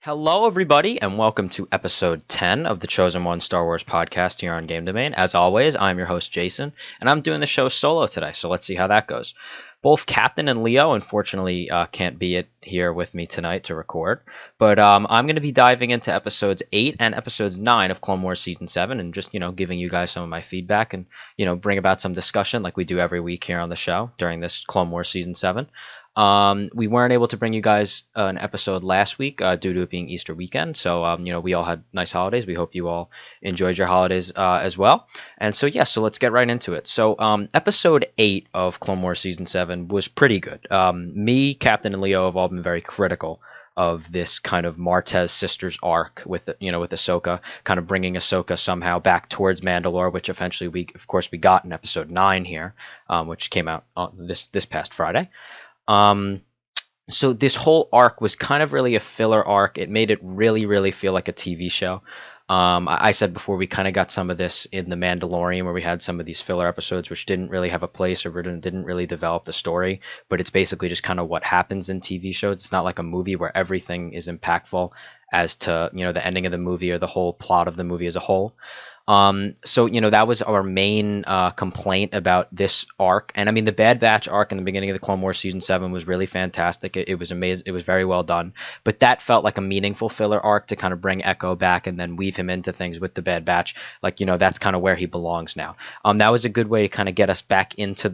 Hello, everybody, and welcome to episode 10 of the Chosen One Star Wars podcast here on Game Domain. As always, I'm your host, Jason, and I'm doing the show solo today, so let's see how that goes. Both Captain and Leo, unfortunately, can't be here with me tonight to record, but I'm going to be diving into episodes 8 and episodes 9 of Clone Wars Season 7 and just, giving you guys some of my feedback and, bring about some discussion like we do every week here on the show during this Clone Wars Season 7. We weren't able to bring you guys an episode last week due to it being Easter weekend. So, we all had nice holidays. We hope you all enjoyed your holidays as well. And so, so let's get right into it. So, episode 8 of Clone Wars Season 7 was pretty good. Me, Captain, and Leo have all been very critical of this kind of Martez Sisters arc with with Ahsoka, kind of bringing Ahsoka somehow back towards Mandalore, which eventually we got in episode 9 here, which came out this past Friday. So this whole arc was kind of really a filler arc. It made it really, really feel like a TV show. I said before we kind of got some of this in The Mandalorian, where we had some of these filler episodes which didn't really have a place or didn't really develop the story, but it's basically just kind of what happens in TV shows. It's not like a movie where everything is impactful as to, the ending of the movie or the whole plot of the movie as a whole. So that was our main complaint about this arc. And I mean, the Bad Batch arc in the beginning of the Clone Wars Season 7 was really fantastic. It was amazing. It was very well done. But that felt like a meaningful filler arc to kind of bring Echo back and then weave him into things with the Bad Batch. Like, that's kind of where he belongs now. That was a good way to kind of get us back into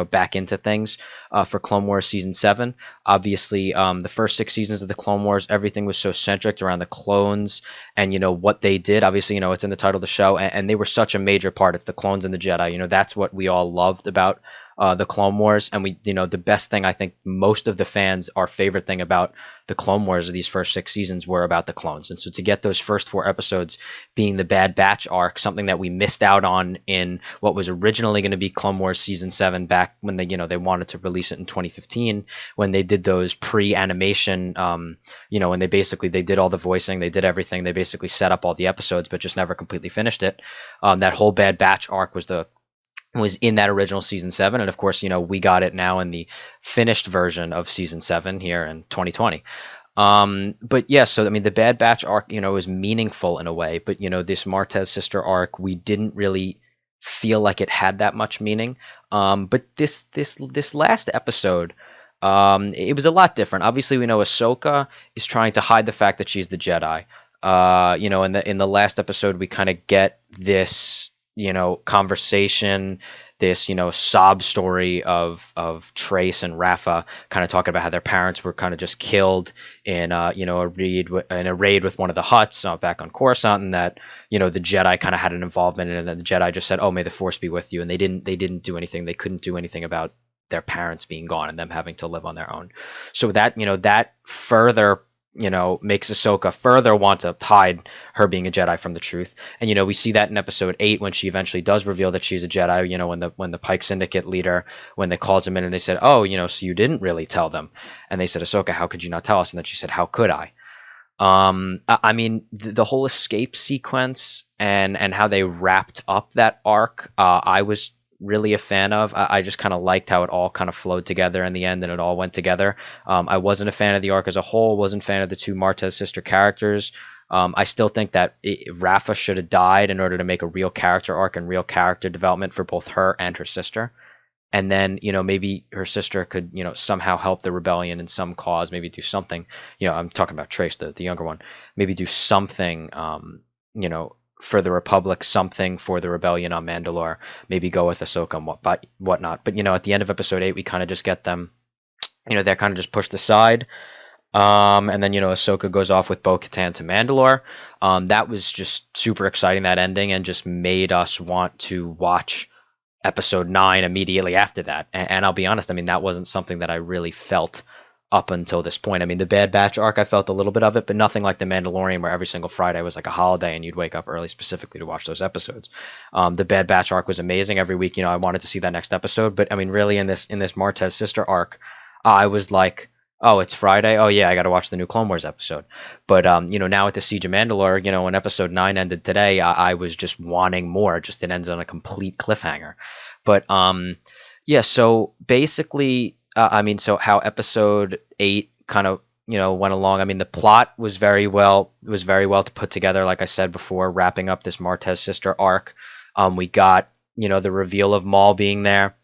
back into things for Clone Wars Season 7. Obviously, the first 6 seasons of the Clone Wars, everything was so centric around the clones and, what they did. Obviously, it's in the title of the show. And they were such a major part. It's the clones and the Jedi. That's what we all loved about the Clone Wars. And we, the best thing, I think most of the fans, our favorite thing about the Clone Wars of these first 6 seasons were about the clones. And so to get those first 4 episodes being the Bad Batch arc, something that we missed out on in what was originally going to be Clone Wars Season 7 back when they, they wanted to release it in 2015, when they did those pre-animation, when they did all the voicing, they did everything. They basically set up all the episodes, but just never completely finished it. That whole Bad Batch arc was in that original Season 7, and of course, we got it now in the finished version of Season 7 here in 2020. But yeah, so I mean, the Bad Batch arc, is meaningful in a way, but this Martez sister arc, we didn't really feel like it had that much meaning. But this last episode, it was a lot different. Obviously, we know Ahsoka is trying to hide the fact that she's the Jedi. In the last episode, we kind of get this, conversation, this, sob story of Trace and Rafa kind of talking about how their parents were kind of just killed in, a raid with one of the Hutts back on Coruscant, and that, the Jedi kind of had an involvement in it, and the Jedi just said, "Oh, may the Force be with you," and they didn't do anything. They couldn't do anything about their parents being gone and them having to live on their own. So that, that further makes Ahsoka further want to hide her being a Jedi from the truth. And, we see that in episode 8 when she eventually does reveal that she's a Jedi, when the Pike Syndicate leader, when they calls him in and they said, "Oh, so you didn't really tell them." And they said, "Ahsoka, how could you not tell us?" And then she said, "How could I?" I mean, the whole escape sequence and how they wrapped up that arc, I was really a fan of. I just kind of liked how it all kind of flowed together in the end and it all went together. I wasn't a fan of the arc as a whole, wasn't a fan of the 2 Martez sister characters. I still think that Rafa should have died in order to make a real character arc and real character development for both her and her sister. And then, maybe her sister could, somehow help the rebellion in some cause, maybe do something. I'm talking about Trace, the younger one. Maybe do something, for the Republic, something for the rebellion on Mandalore, maybe go with Ahsoka and whatnot. But, at the end of episode 8, we kind of just get them, they're kind of just pushed aside. And then, Ahsoka goes off with Bo-Katan to Mandalore. That was just super exciting, that ending, and just made us want to watch episode 9 immediately after that. And I'll be honest, I mean, that wasn't something that I really felt up until this point. I mean, the Bad Batch arc, I felt a little bit of it, but nothing like The Mandalorian, where every single Friday was like a holiday and you'd wake up early specifically to watch those episodes. The Bad Batch arc was amazing. Every week, I wanted to see that next episode. But I mean, really, in this Martez sister arc, I was like, Oh, it's Friday. Oh yeah, I got to watch the new Clone Wars episode. But now with the Siege of Mandalore, when episode 9 ended today, I was just wanting more. Just it ends on a complete cliffhanger. But yeah. So basically, so how episode 8 kind of went along. I mean, the plot was very well to put together. Like I said before, wrapping up this Martez sister arc. We got the reveal of Maul being there.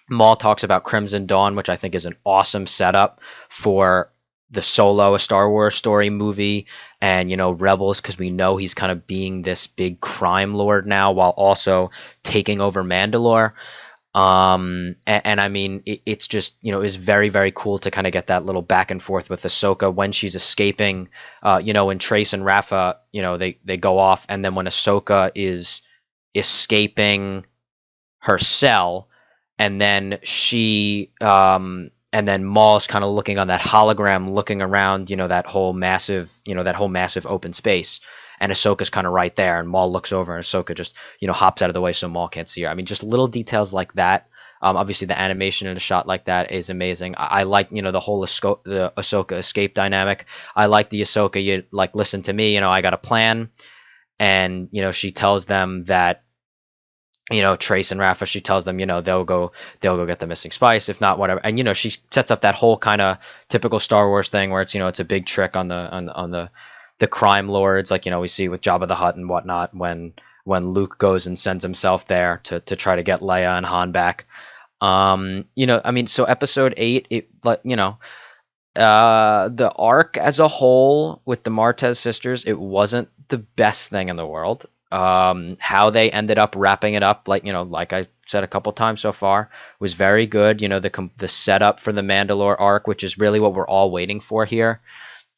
Maul talks about Crimson Dawn, which I think is an awesome setup for the Solo, a Star Wars story movie, and Rebels, because we know he's kind of being this big crime lord now, while also taking over Mandalore. And I mean, it's just is very very cool to kind of get that little back and forth with Ahsoka when she's escaping. When Trace and Rafa, they go off, and then when Ahsoka is escaping her cell, and then and then Maul's kind of looking on that hologram, looking around, that whole massive open space, and Ahsoka's kind of right there, and Maul looks over, and Ahsoka just hops out of the way so Maul can't see her. I mean, just little details like that. Obviously, the animation in a shot like that is amazing. I like the whole the Ahsoka escape dynamic. I like the Ahsoka, you like, listen to me, I got a plan, and she tells them that Trace and Rafa, she tells them, they'll go get the missing spice, if not, whatever. And she sets up that whole kind of typical Star Wars thing where it's a big trick on the crime lords, like we see with Jabba the Hutt and whatnot, when Luke goes and sends himself there to try to get Leia and Han back. I mean, so episode 8, the arc as a whole with the Martez sisters, it wasn't the best thing in the world. How they ended up wrapping it up, like I said a couple times so far, was very good. The setup for the Mandalore arc, which is really what we're all waiting for here.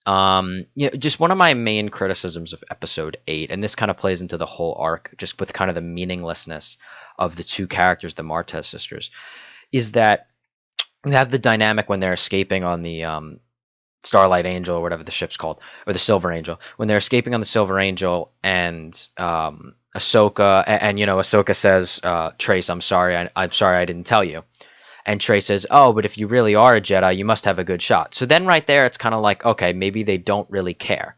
Just one of my main criticisms of episode 8, and this kind of plays into the whole arc, just with kind of the meaninglessness of the two characters, the Martez sisters, is that we have the dynamic when they're escaping on the Starlight Angel, or whatever the ship's called, or the Silver Angel. When they're escaping on the Silver Angel, and Ahsoka, and Ahsoka says, Trace, I'm sorry, I'm sorry I didn't tell you. And Trace says, oh, but if you really are a Jedi, you must have a good shot. So then right there, it's kind of like, okay, maybe they don't really care.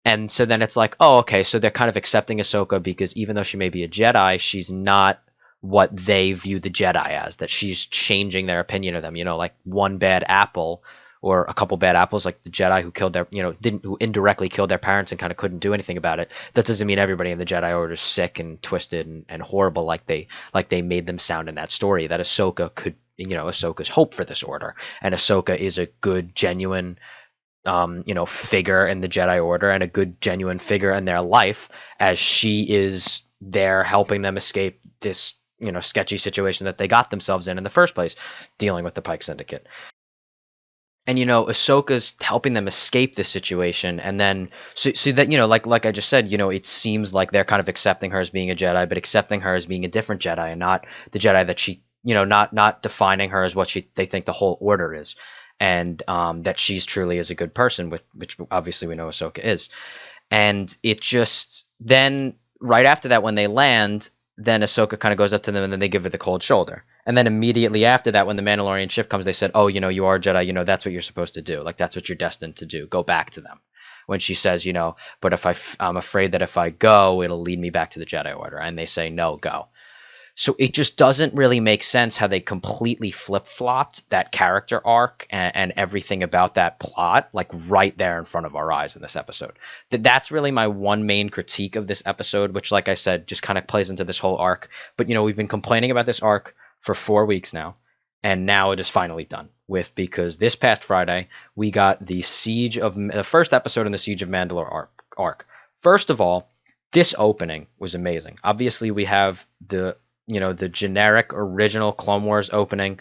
And so then it's like, oh, okay, so they're kind of accepting Ahsoka because even though she may be a Jedi, she's not what they view the Jedi as, that she's changing their opinion of them, like one bad apple or a couple bad apples, like the Jedi who killed their, who indirectly killed their parents and kind of couldn't do anything about it. That doesn't mean everybody in the Jedi Order is sick and twisted and horrible, like they made them sound in that story. That Ahsoka could, Ahsoka's hope for this order, and Ahsoka is a good, genuine figure in the Jedi Order, and a good, genuine figure in their life, as she is there helping them escape this, sketchy situation that they got themselves in the first place, dealing with the Pike Syndicate. And Ahsoka's helping them escape this situation, and then so that like I just said, it seems like they're kind of accepting her as being a Jedi, but accepting her as being a different Jedi, and not the Jedi that she, not defining her as what they think the whole order is, and that she's truly is a good person, which obviously we know Ahsoka is. And it just then, right after that, when they land, then Ahsoka kind of goes up to them, and then they give her the cold shoulder. And then immediately after that, when the Mandalorian ship comes, they said, oh, you are a Jedi, that's what you're supposed to do. Like, that's what you're destined to do. Go back to them. When she says, but I'm afraid that if I go, it'll lead me back to the Jedi Order. And they say, no, go. So it just doesn't really make sense how they completely flip-flopped that character arc and everything about that plot, like right there in front of our eyes in this episode. That's really my one main critique of this episode, which, like I said, just kind of plays into this whole arc. But, we've been complaining about this arc for 4 weeks now, and now it is finally done with, because this past Friday, we got the first episode in the Siege of Mandalore arc. First of all, this opening was amazing. Obviously, we have the generic original Clone Wars opening,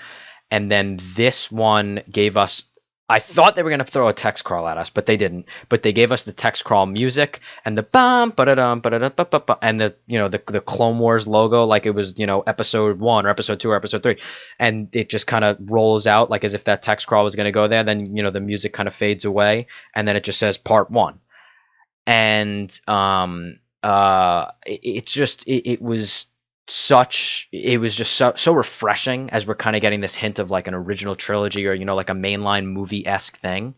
and then this one gave us, I thought they were going to throw a text crawl at us, but they didn't. But they gave us the text crawl music and the bam ba-da-dum ba-da-da-ba-ba-ba, and the Clone Wars logo, like it was episode 1 or episode 2 or episode 3, and it just kind of rolls out like as if that text crawl was going to go there. Then the music kind of fades away, and then it just says part 1. And it was it was just so refreshing as we're kind of getting this hint of like an original trilogy or like a mainline movie-esque thing.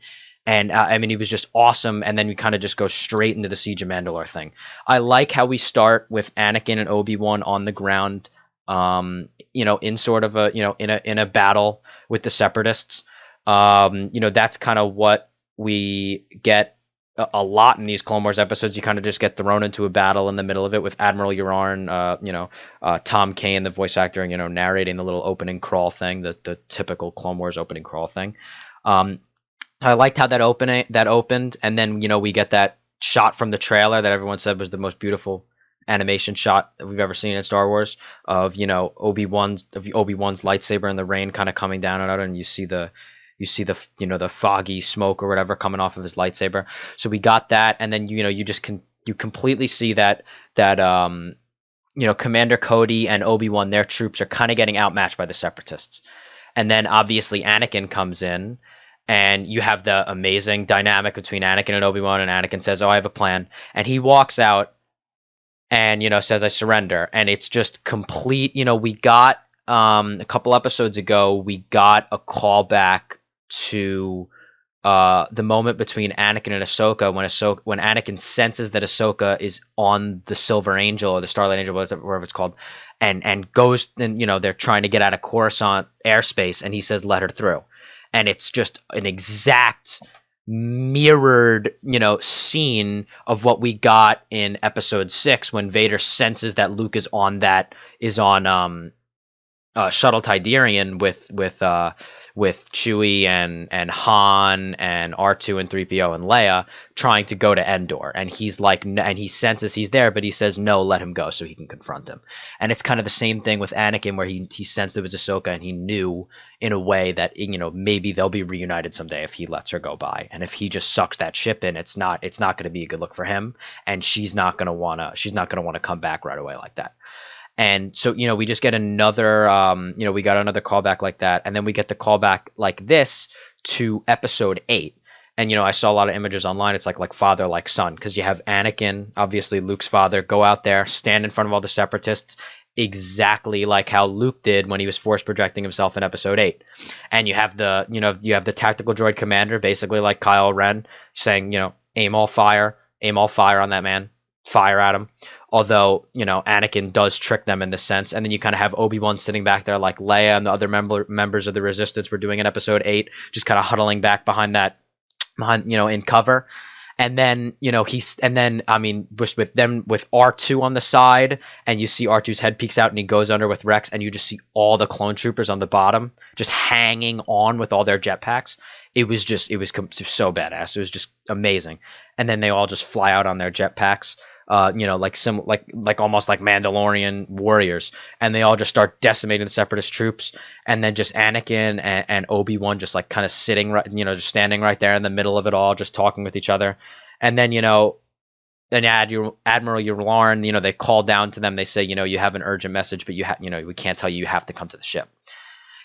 And I mean, it was just awesome. And then we kind of just go straight into the Siege of Mandalore thing. I like how we start with Anakin and Obi-Wan on the ground, in sort of a in a battle with the Separatists. That's kind of what we get a lot in these Clone Wars episodes. You kind of just get thrown into a battle in the middle of it with Admiral Yularen, Tom Kane, the voice actor, and narrating the little opening crawl thing, the typical Clone Wars opening crawl thing. I liked how that opened, and then we get that shot from the trailer that everyone said was the most beautiful animation shot that we've ever seen in Star Wars of Obi-Wan's lightsaber in the rain kind of coming down on it, and you see the the foggy smoke or whatever coming off of his lightsaber. So we got that, and then you completely see that Commander Cody and Obi-Wan, their troops are kind of getting outmatched by the Separatists. And then obviously Anakin comes in, and you have the amazing dynamic between Anakin and Obi-Wan, and Anakin says, "Oh, I have a plan." And he walks out and says, "I surrender." And it's just complete, we got a couple episodes ago, we got a callback to the moment between Anakin and Ahsoka when Anakin senses that Ahsoka is on the Silver Angel or the Starlight Angel, whatever it's called, and goes, and they're trying to get out of Coruscant airspace, and he says, "Let her through." And it's just an exact mirrored, scene of what we got in Episode 6 when Vader senses that Luke is on Shuttle Tydirian with Chewie and Han and R2 and 3PO and Leia trying to go to Endor, and he's like, and he senses he's there, but he says no, let him go so he can confront him. And it's kind of the same thing with Anakin, where he sensed it was Ahsoka, and he knew in a way that maybe they'll be reunited someday if he lets her go by, and if he just sucks that ship in, it's not going to be a good look for him, and she's not going to want to come back right away like that. And so, we just get another, we got another callback like that. And then we get the callback like this to Episode 8. And, I saw a lot of images online. It's like father, like son, because you have Anakin, obviously Luke's father, go out there, stand in front of all the Separatists, exactly like how Luke did when he was force projecting himself in Episode 8. And you have the tactical droid commander, basically like Kylo Ren, saying, aim all fire on that man. Fire at him. Although, Anakin does trick them in this sense. And then you kind of have Obi-Wan sitting back there like Leia and the other members of the Resistance were doing in Episode 8, just kind of huddling back behind, in cover. And then, with R2 on the side, and you see R2's head peeks out and he goes under with Rex, and you just see all the clone troopers on the bottom just hanging on with all their jetpacks. It was so badass. It was just amazing. And then they all just fly out on their jetpacks. Like almost like Mandalorian warriors, and they all just start decimating the Separatist troops, and then just Anakin and Obi-Wan just like kind of sitting right, just standing right there in the middle of it all, just talking with each other. And then Admiral Yularen, they call down to them. They say, you have an urgent message, but we can't tell you. You have to come to the ship.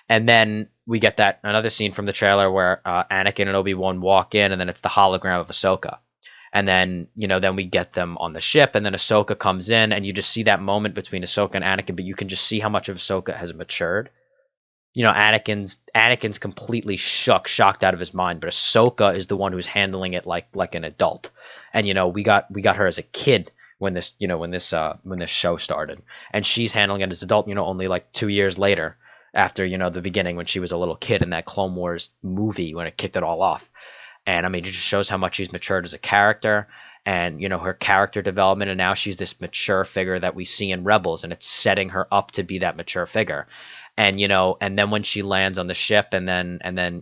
And then we get another scene from the trailer where Anakin and Obi-Wan walk in, and then it's the hologram of Ahsoka. And then, then we get them on the ship, and then Ahsoka comes in, and you just see that moment between Ahsoka and Anakin, but you can just see how much of Ahsoka has matured. Anakin's completely shocked out of his mind, but Ahsoka is the one who's handling it like an adult. And we got her as a kid when this show started, and she's handling it as an adult. Only like 2 years later, after the beginning when she was a little kid in that Clone Wars movie when it kicked it all off. And I mean, it just shows how much she's matured as a character, and her character development, and now she's this mature figure that we see in Rebels, and it's setting her up to be that mature figure. And and then when she lands on the ship, and then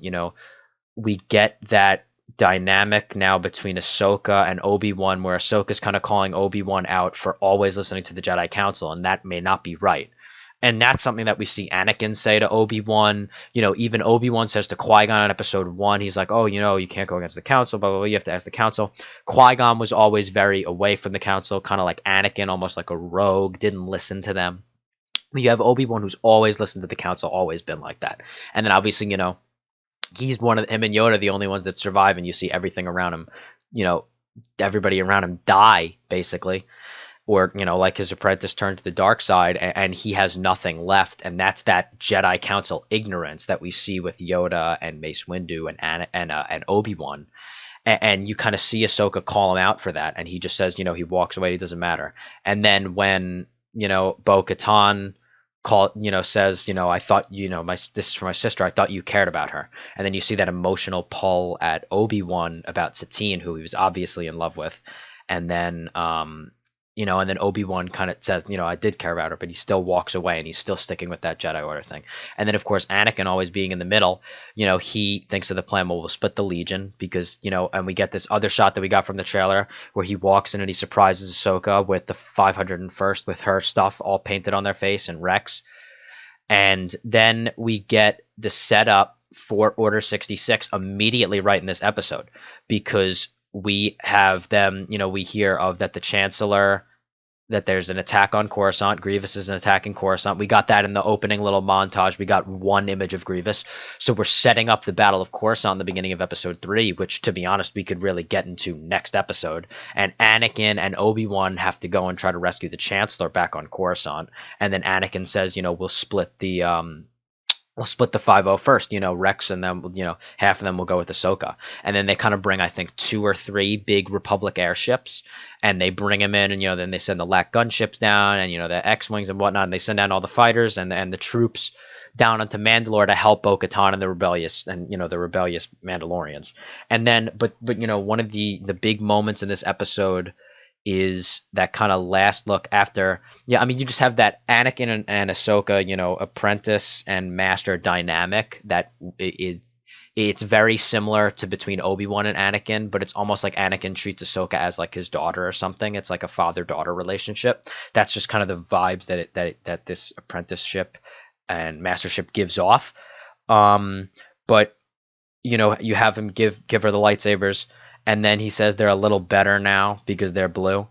we get that dynamic now between Ahsoka and Obi-Wan, where Ahsoka's kind of calling Obi-Wan out for always listening to the Jedi Council, and that may not be right. And that's something that we see Anakin say to Obi-Wan. Even Obi-Wan says to Qui-Gon in Episode 1, he's like, oh, you can't go against the Council, blah, blah, blah, you have to ask the Council. Qui-Gon was always very away from the Council, kind of like Anakin, almost like a rogue, didn't listen to them. You have Obi-Wan, who's always listened to the Council, always been like that. And then obviously, he's him and Yoda, the only ones that survive, and you see everything around him, everybody around him die, basically. or like his apprentice turned to the dark side, and he has nothing left, and that's that Jedi Council ignorance that we see with Yoda and Mace Windu and Obi-Wan. And you kind of see Ahsoka call him out for that, and he just says, he walks away, it doesn't matter. And then when Bo-Katan says, I thought, this is for my sister, I thought you cared about her. And then you see that emotional pull at Obi-Wan about Satine, who he was obviously in love with. And then and then Obi-Wan kind of says, I did care about her, but he still walks away, and he's still sticking with that Jedi Order thing. And then, of course, Anakin always being in the middle, he thinks of the plan, well, we'll split the Legion because, and we get this other shot that we got from the trailer where he walks in and he surprises Ahsoka with the 501st with her stuff all painted on their face and Rex. And then we get the setup for Order 66 immediately right in this episode, because we have them, we hear of that the Chancellor, that there's an attack on Coruscant. Grievous is an attacking Coruscant. We got that in the opening little montage. We got one image of Grievous. So we're setting up the Battle of Coruscant in the beginning of episode 3, which, to be honest, we could really get into next episode. And Anakin and Obi-Wan have to go and try to rescue the Chancellor back on Coruscant. And then Anakin says, we'll split the 501st, Rex and them, half of them will go with Ahsoka. And then they kind of bring, I think, 2 or 3 big Republic airships, and they bring them in, and, then they send the LAC gunships down, and, the X-Wings and whatnot, and they send down all the fighters and the troops down onto Mandalore to help Bo-Katan and the rebellious Mandalorians. And then, but one of the big moments in this episode is that kind of last look after, you just have that Anakin and Ahsoka, apprentice and master dynamic that it's very similar to between Obi-Wan and Anakin, but it's almost like Anakin treats Ahsoka as like his daughter or something. It's like a father-daughter relationship. That's just kind of the vibes that this apprenticeship and mastership gives off. But you have him give her the lightsabers, and then he says they're a little better now because they're blue.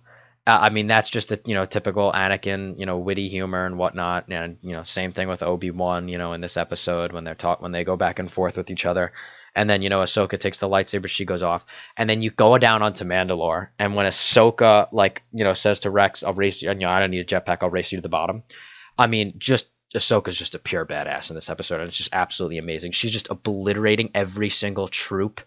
That's just the typical Anakin, witty humor and whatnot. And same thing with Obi-Wan, in this episode when they go back and forth with each other. And then Ahsoka takes the lightsaber, she goes off, and then you go down onto Mandalore. And when Ahsoka says to Rex, "I'll race you," I don't need a jetpack, I'll race you to the bottom. Ahsoka's just a pure badass in this episode, and it's just absolutely amazing. She's just obliterating every single troop.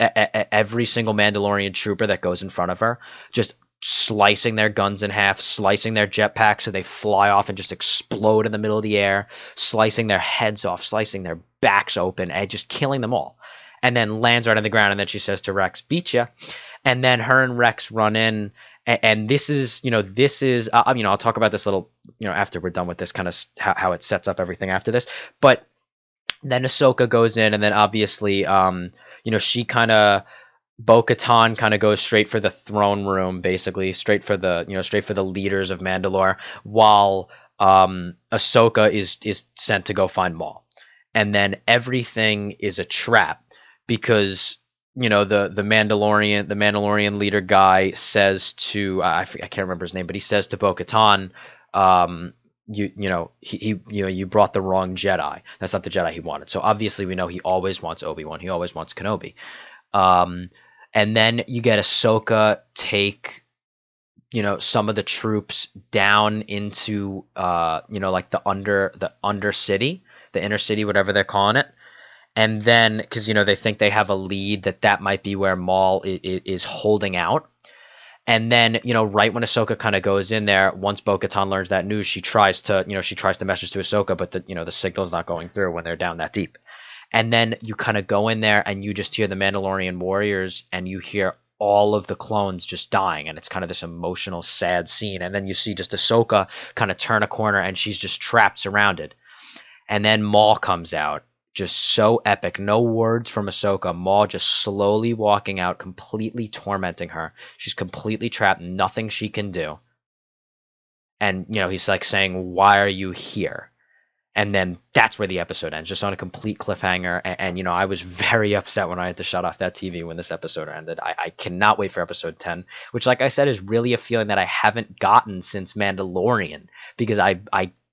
Every single Mandalorian trooper that goes in front of her, just slicing their guns in half, slicing their jetpacks so they fly off and just explode in the middle of the air, slicing their heads off, slicing their backs open, and just killing them all. And then lands right on the ground, and then she says to Rex, "Beat ya." And then her and Rex run in, and this is, I'll talk about this little, after we're done with this, kind of how it sets up everything after this. But then Ahsoka goes in, and then obviously, she kind of, Bo-Katan kind of goes straight for the throne room, basically, straight for the leaders of Mandalore, while Ahsoka is sent to go find Maul. And then everything is a trap because the Mandalorian leader guy says to I can't remember his name, but he says to Bo-Katan, you brought the wrong Jedi. That's not the Jedi he wanted. So obviously we know he always wants Obi-Wan. He always wants Kenobi. And then you get Ahsoka take, some of the troops down into, the under city, the inner city, whatever they're calling it. And then, because, they think they have a lead that might be where Maul is holding out. And then, right when Ahsoka kind of goes in there, once Bo-Katan learns that news, she tries to message to Ahsoka, but the signal's not going through when they're down that deep. And then you kind of go in there and you just hear the Mandalorian warriors, and you hear all of the clones just dying, and it's kind of this emotional, sad scene. And then you see just Ahsoka kind of turn a corner, and she's just trapped, surrounded. And then Maul comes out. Just so epic. No words from Ahsoka. Maul just slowly walking out, completely tormenting her. She's completely trapped. Nothing she can do. And, he's like saying, "Why are you here?" And then that's where the episode ends, just on a complete cliffhanger. And I was very upset when I had to shut off that TV when this episode ended. I cannot wait for episode 10, which, like I said, is really a feeling that I haven't gotten since Mandalorian, because I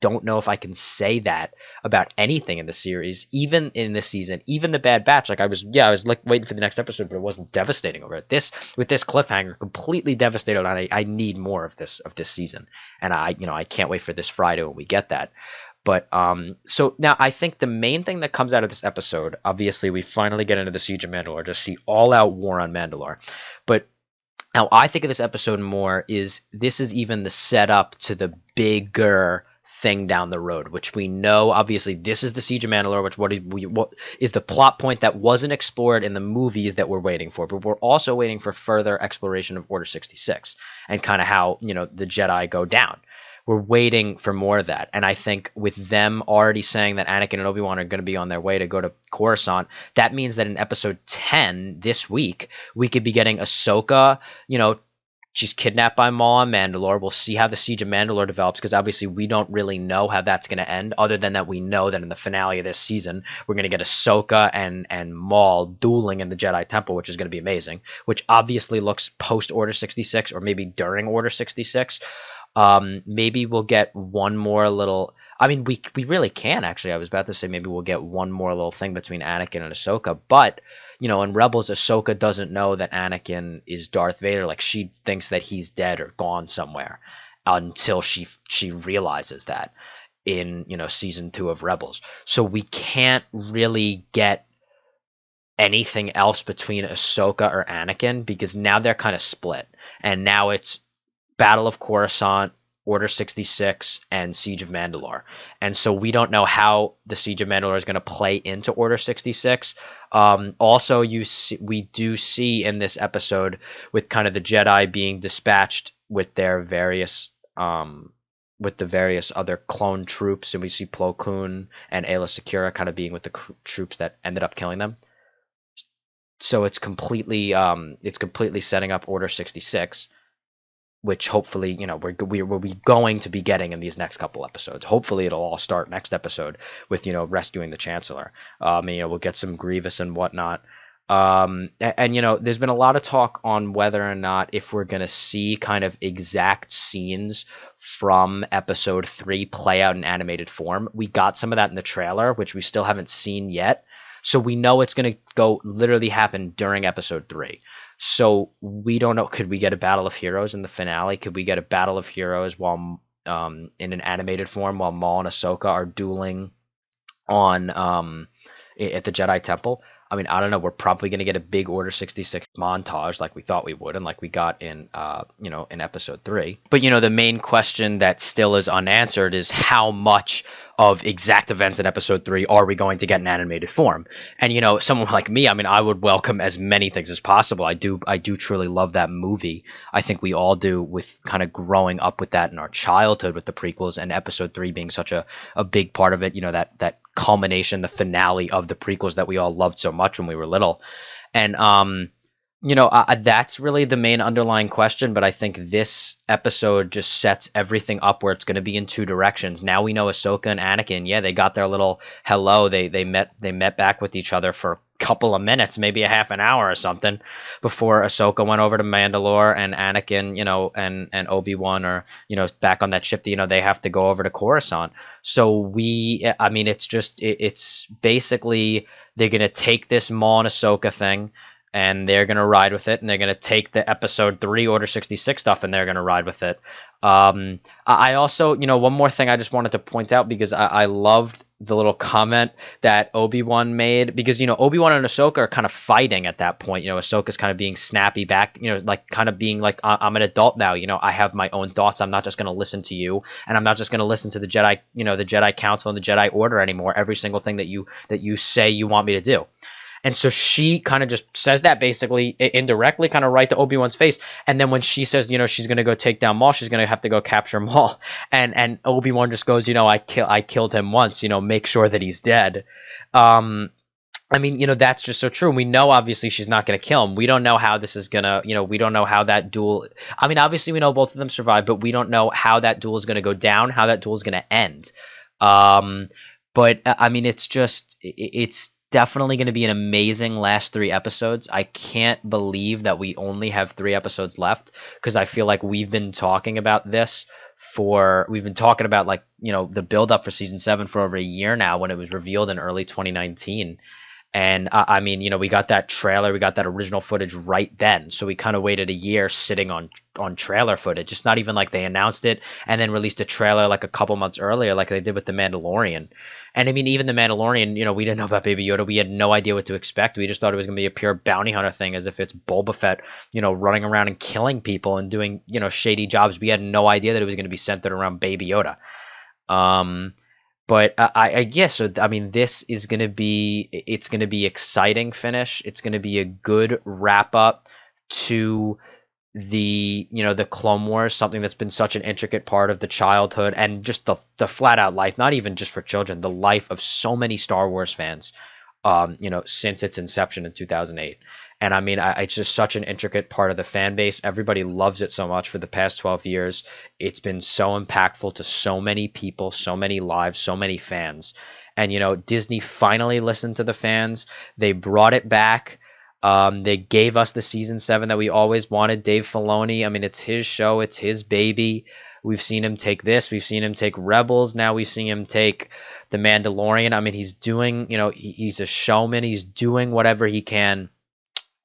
don't know if I can say that about anything in the series, even in this season, even the Bad Batch. Like I was like waiting for the next episode, but it wasn't devastating over it. This with this cliffhanger, completely devastated. And I need more of this season, and I can't wait for this Friday when we get that. But so now I think the main thing that comes out of this episode, obviously, we finally get into the Siege of Mandalore, just see all out war on Mandalore. But now I think of this episode more is this is even the setup to the bigger thing down the road, which we know obviously this is the Siege of Mandalore, which what is the plot point that wasn't explored in the movies that we're waiting for, but we're also waiting for further exploration of Order 66 and kind of how the Jedi go down. We're waiting for more of that. And I think with them already saying that Anakin and Obi-Wan are going to be on their way to go to Coruscant, that means that in episode 10 this week, we could be getting Ahsoka, she's kidnapped by Maul on Mandalore. We'll see how the Siege of Mandalore develops, because obviously we don't really know how that's going to end, other than that we know that in the finale of this season, we're going to get Ahsoka and Maul dueling in the Jedi Temple, which is going to be amazing, which obviously looks post-Order 66 or maybe during Order 66. Maybe we'll get one more little. I mean, we really can actually. I was about to say maybe we'll get one more little thing between Anakin and Ahsoka, but in Rebels, Ahsoka doesn't know that Anakin is Darth Vader. Like, she thinks that he's dead or gone somewhere until she realizes that in season 2 of Rebels. So we can't really get anything else between Ahsoka or Anakin, because now they're kind of split, and now it's Battle of Coruscant, Order 66, and Siege of Mandalore. And so we don't know how the Siege of Mandalore is going to play into Order 66. Also, we do see in this episode with kind of the Jedi being dispatched with their various with the various other clone troops, and we see Plo Koon and Aayla Secura kind of being with the troops that ended up killing them. So it's completely setting up Order 66, which hopefully, we're going to be getting in these next couple episodes. Hopefully it'll all start next episode with, rescuing the Chancellor. We'll get some Grievous and whatnot. And there's been a lot of talk on whether or not if we're going to see kind of exact scenes from episode 3 play out in animated form. We got some of that in the trailer, which we still haven't seen yet. So we know it's going to literally happen during episode 3. So we don't know. Could we get a Battle of Heroes in the finale? Could we get a Battle of Heroes while in an animated form while Maul and Ahsoka are dueling on at the Jedi Temple? I mean, I don't know. We're probably going to get a big Order 66 montage like we thought we would, and like we got in in episode 3. But the main question that still is unanswered is how much of exact events in episode 3 are we going to get in animated form? And someone like me, I mean, I would welcome as many things as possible. I do truly love that movie. I think we all do, with kind of growing up with that in our childhood with the prequels, and episode 3 being such a big part of it. That culmination, the finale of the prequels that we all loved so much when we were little. And that's really the main underlying question, but I think this episode just sets everything up where it's going to be in 2 directions. Now we know Ahsoka and Anakin, they got their little hello. They met back with each other for a couple of minutes, maybe a half an hour or something, before Ahsoka went over to Mandalore, and Anakin, and Obi-Wan are, back on that ship that, they have to go over to Coruscant. So it's basically they're going to take this Maul and Ahsoka thing, and they're going to ride with it, and they're going to take the episode 3 Order 66 stuff, and they're going to ride with it. I also, one more thing I just wanted to point out, because I loved the little comment that Obi-Wan made, because, Obi-Wan and Ahsoka are kind of fighting at that point. Ahsoka's kind of being snappy back, like kind of being like, I'm an adult now, I have my own thoughts. I'm not just going to listen to you, and I'm not just going to listen to the Jedi, the Jedi Council and the Jedi Order anymore. Every single thing that you say you want me to do. And so she kind of just says that basically indirectly, kind of right to Obi-Wan's face. And then when she says, she's going to go take down Maul, she's going to have to go capture Maul. And Obi-Wan just goes, I killed him once, make sure that he's dead. That's just so true. We know, obviously, she's not going to kill him. We don't know how this is going to, we don't know how that duel. Obviously, we know both of them survive, but we don't know how that duel is going to go down, how that duel is going to end. But it's just, it's definitely going to be an amazing last 3 episodes. I can't believe that we only have 3 episodes left, because I feel like we've been talking about, like, the build up for season 7 for over a year now, when it was revealed in early 2019. And I mean, we got that trailer, we got that original footage right then. So we kind of waited a year sitting on trailer footage. It's not even like they announced it and then released a trailer like a couple months earlier, like they did with The Mandalorian. And I mean, even The Mandalorian, we didn't know about Baby Yoda. We had no idea what to expect. We just thought it was going to be a pure bounty hunter thing, as if it's Boba Fett, running around and killing people and doing, shady jobs. We had no idea that it was going to be centered around Baby Yoda. Um, but I guess so. I mean, it's gonna be exciting finish. It's gonna be a good wrap up to the Clone Wars, something that's been such an intricate part of the childhood and just the flat out life, not even just for children, the life of so many Star Wars fans, since its inception in 2008. And I mean, it's just such an intricate part of the fan base. Everybody loves it so much for the past 12 years. It's been so impactful to so many people, so many lives, so many fans. And, Disney finally listened to the fans. They brought it back. They gave us the season 7 that we always wanted. Dave Filoni, I mean, it's his show, it's his baby. We've seen him take this. We've seen him take Rebels. Now we've seen him take The Mandalorian. I mean, he's doing, he's a showman. He's doing whatever he can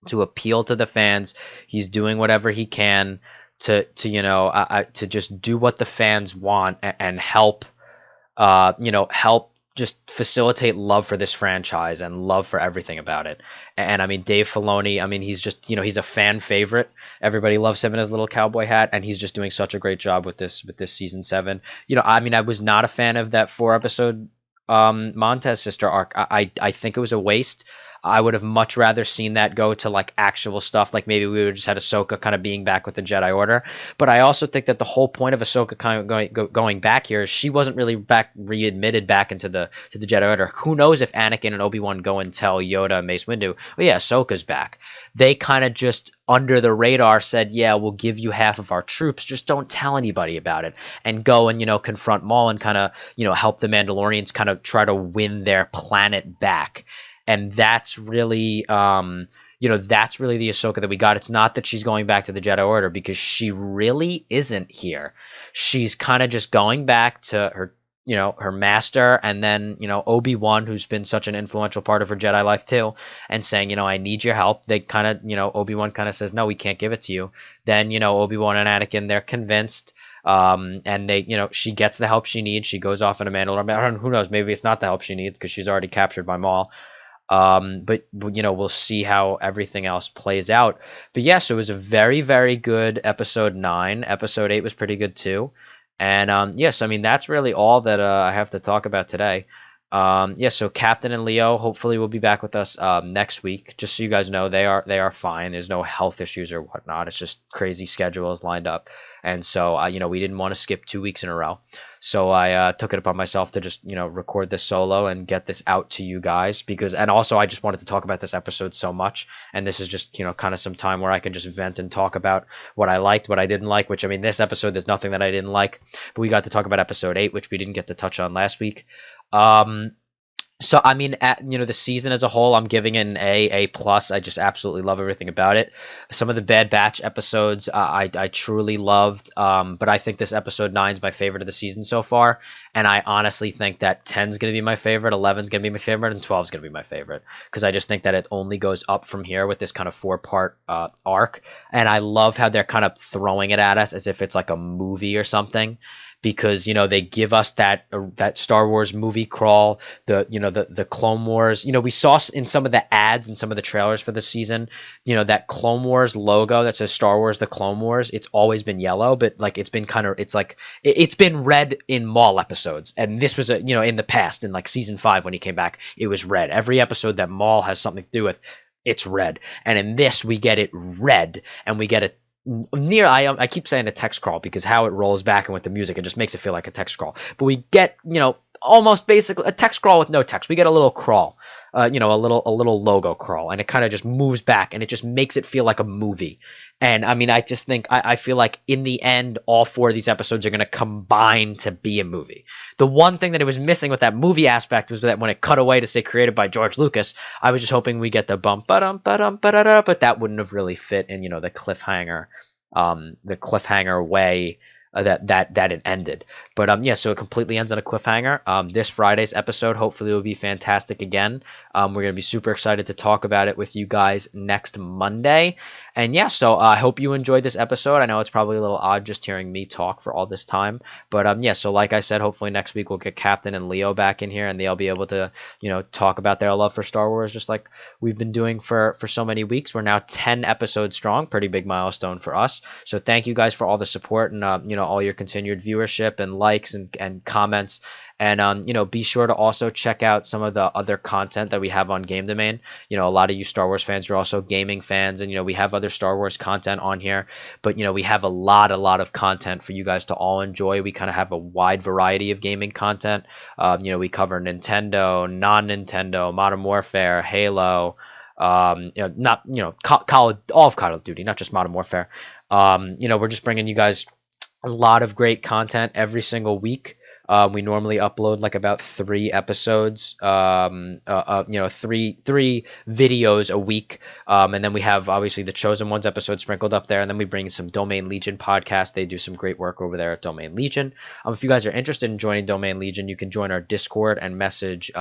to appeal to the fans. He's doing whatever he can to just do what the fans want and help, help just facilitate love for this franchise and love for everything about it. And I mean, Dave Filoni, I mean, he's just, he's a fan favorite. Everybody loves him in his little cowboy hat, and he's just doing such a great job with this season 7. I mean, I was not a fan of that 4 episode Montez sister arc. I think it was a waste. I would have much rather seen that go to like actual stuff, like maybe we would have just had Ahsoka kind of being back with the Jedi Order. But I also think that the whole point of Ahsoka kind of going back here is she wasn't really readmitted back into the Jedi Order. Who knows if Anakin and Obi-Wan go and tell Yoda and Mace Windu, oh yeah, Ahsoka's back. They kind of just under the radar said, yeah, we'll give you half of our troops, just don't tell anybody about it, and go and confront Maul and kind of help the Mandalorians kind of try to win their planet back. And that's really, that's really the Ahsoka that we got. It's not that she's going back to the Jedi Order, because she really isn't here. She's kind of just going back to her, her master, and then, Obi-Wan, who's been such an influential part of her Jedi life too, and saying, I need your help. They kind of, Obi-Wan kind of says, no, we can't give it to you. Then, Obi-Wan and Anakin, they're convinced. And they, she gets the help she needs. She goes off in a Mandalore. Who knows? Maybe it's not the help she needs, because she's already captured by Maul. But we'll see how everything else plays out. But yes, it was a very, very good episode 9. Episode 8 was pretty good too. And yes, I mean, that's really all that I have to talk about today. So Captain and Leo hopefully will be back with us next week. Just so you guys know, they are fine. There's no health issues or whatnot. It's just crazy schedules lined up, and so we didn't want to skip 2 weeks in a row. So I took it upon myself to just record this solo and get this out to you guys, and also I just wanted to talk about this episode so much, and this is just kind of some time where I can just vent and talk about what I liked, what I didn't like. Which, I mean, this episode there's nothing that I didn't like, but we got to talk about episode 8, which we didn't get to touch on last week. So I mean, the season as a whole, I'm giving it an A plus. I just absolutely love everything about it. Some of the Bad Batch episodes, I truly loved. But I think this episode 9 is my favorite of the season so far, and I honestly think that 10 is going to be my favorite, 11 is going to be my favorite, and 12 is going to be my favorite, because I just think that it only goes up from here with this kind of 4-part arc, and I love how they're kind of throwing it at us as if it's like a movie or something. Because they give us that Star Wars movie crawl, the Clone Wars. We saw in some of the ads and some of the trailers for the season, that Clone Wars logo that says Star Wars: The Clone Wars. It's always been yellow, but like it's been red in Maul episodes, and this was in the past, in like season 5 when he came back, it was red. Every episode that Maul has something to do with, it's red, and in this we get it red, and we get it I keep saying a text crawl because how it rolls back and with the music, it just makes it feel like a text crawl. But we get almost basically a text crawl with no text. We get a little crawl, a little logo crawl, and it kind of just moves back, and it just makes it feel like a movie. And I mean, I just think I feel like in the end, all 4 of these episodes are going to combine to be a movie. The one thing that it was missing with that movie aspect was that when it cut away to say created by George Lucas, I was just hoping we get the bump, ba-dum, ba-da-da, but that wouldn't have really fit in, the cliffhanger way that it ended. But yeah, so it completely ends on a cliffhanger. This Friday's episode hopefully will be fantastic again. We're gonna be super excited to talk about it with you guys next Monday. And yeah, so I hope you enjoyed this episode. I know it's probably a little odd just hearing me talk for all this time, but yeah, so like I said, hopefully next week we'll get Captain and Leo back in here, and they'll be able to talk about their love for Star Wars, just like we've been doing for so many weeks. We're now 10 episodes strong, pretty big milestone for us. So thank you guys for all the support and all your continued viewership and likes and comments. And be sure to also check out some of the other content that we have on Game Domain. A lot of you Star Wars fans are also gaming fans, and we have other Star Wars content on here. But we have a lot of content for you guys to all enjoy. We kind of have a wide variety of gaming content. We cover Nintendo, non-Nintendo, Modern Warfare, Halo. Not all of Call of Duty, not just Modern Warfare. We're just bringing you guys a lot of great content every single week. We normally upload like about 3 episodes, three videos a week, and then we have obviously the Chosen Ones episode sprinkled up there, and then we bring some Domain Legion podcasts. They do some great work over there at Domain Legion. If you guys are interested in joining Domain Legion, you can join our Discord and message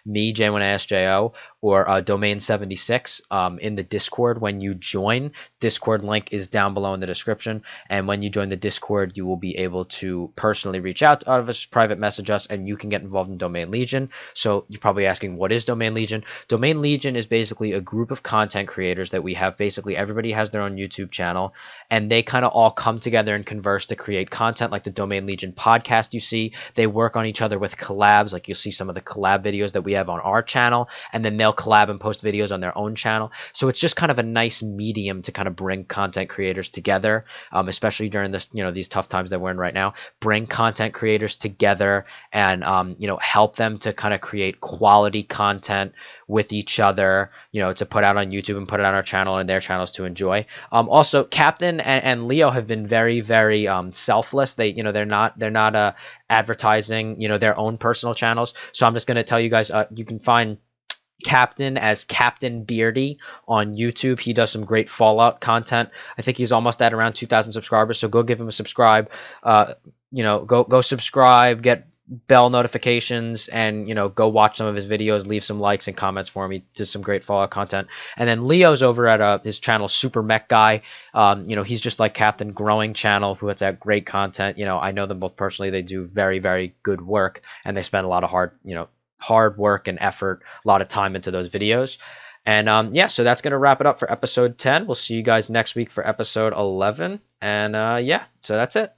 me, J1ASJO, or Domain 76 in the Discord. When you join, Discord link is down below in the description, and when you join the Discord, you will be able to personally reach out to us, private message us, and you can get involved in Domain Legion. So you're probably asking, what is Domain Legion? Domain Legion is basically a group of content creators that we have. Basically everybody has their own YouTube channel, and they kind of all come together and converse to create content, like the Domain Legion podcast you see. They work on each other with collabs, like you'll see some of the collab videos that we have on our channel, and then they'll collab and post videos on their own channel. So it's just kind of a nice medium to kind of bring content creators together, especially during this these tough times that we're in right now. Bring content creators together and help them to kind of create quality content with each other, to put out on YouTube and put it on our channel and their channels to enjoy. Also, Captain and Leo have been very, very selfless. They're not advertising their own personal channels. So I'm just going to tell you guys, you can find Captain as Captain Beardy on YouTube. He does some great Fallout content. I think he's almost at around 2,000 subscribers, so go give him a subscribe. Go subscribe, get bell notifications, and go watch some of his videos. Leave some likes and comments for him. He does some great Fallout content. And then Leo's over at his channel, Super Mech Guy. He's just like Captain, growing channel who has that great content. I know them both personally. They do very, very good work, and they spend a lot of hard work and effort, a lot of time into those videos. And yeah, so that's going to wrap it up for episode 10. We'll see you guys next week for episode 11. And yeah, so that's it.